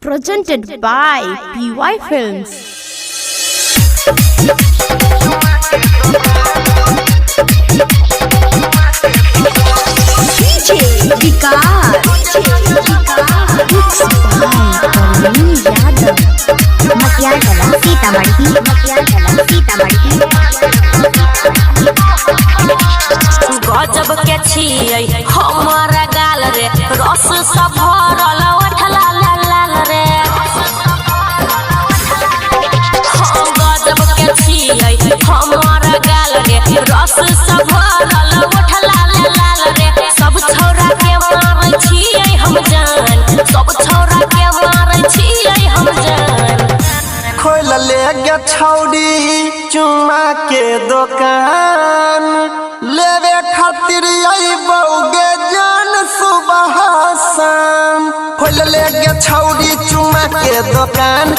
presented by PY Films. DJ Vikas Makiyagala Sitamarhi गजब के छियै हमर गाल रे रस सब भरल ओठला लाल लाल रे गजब के छियै हमर गाल रे रस सब भरल ओठला लाल लाल रे सब छौरा के मारै छियै हम जान सब छौरा के मारै छियै हम जान खोल ले गे छौड़ी चुम्मा के दुकान लेवे खातिर अइबौगे जान सुबह शाम। खोल ले गे छौड़ी चुम्मा के दुकान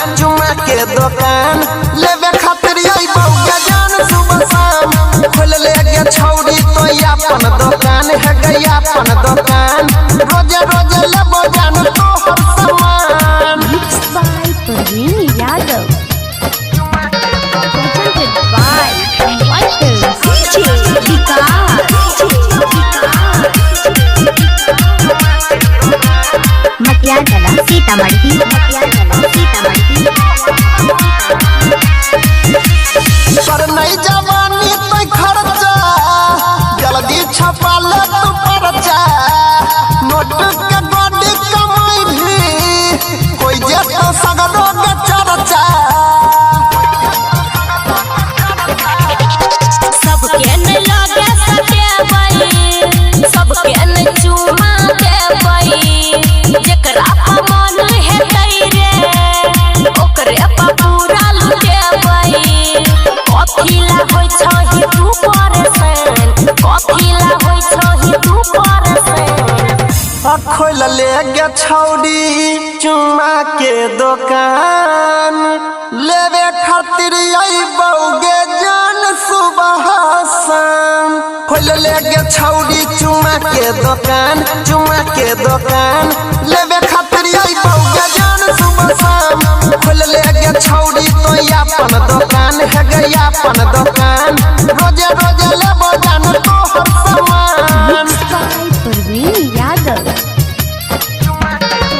लेवे खातिर अइबौगे जान सुबह शाम। खोल ले गे छौड़ी तो अपन दुकान है गई अपन दुकान रोजे रोजे लेबो जान तोहर सामान। Mixed by Praveen Yadav. Presented by PY Films. DJ Vikas Makiyagala Sitamarhi पर नहीं जवानी तो खर्चा जल्दी छपा ले तू परचा नोट के बड़ी कमाई भी कोई जे तो सगरो के चर्चा। सबके न लगे सटेबै सबके न चुमा देबै जेकरा पर मन हेतै रे ओकरे पर पूरा लुटेबै कथिला होइ छही तू परेशान कथिला होइ छही तू परेशान। खोल ले गे छौड़ी चुम्मा के दुकान लेवे खातिर अइबौगे जान सुबह शाम। खोल ले गे छौड़ी चुम्मा के दुकान लेवे खातिर अइबौगे जान सुबह शाम। खोल ले गे छौड़ी तो अपन दुकान है गई अपन दुकान रोजे रोजे लेबो जान तोहर सामान। Mixed by Praveen Yadav.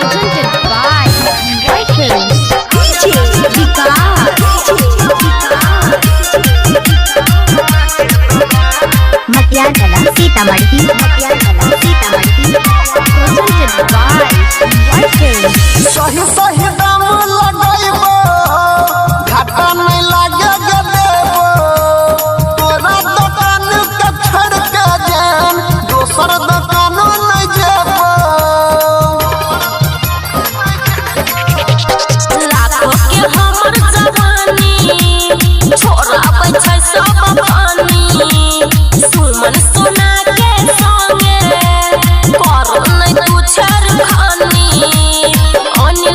Presented by PY Films. DJ Vikas Makiyagala Sitamarhi Presented by PY Films. सही सही दाम लगाइबो घाटा नहीं लागे गे देबो तोरा दुकान के छोड़ के जान दोसर दुकान नहीं जेबो। लाखों के हमर जवानी छोरा बैठै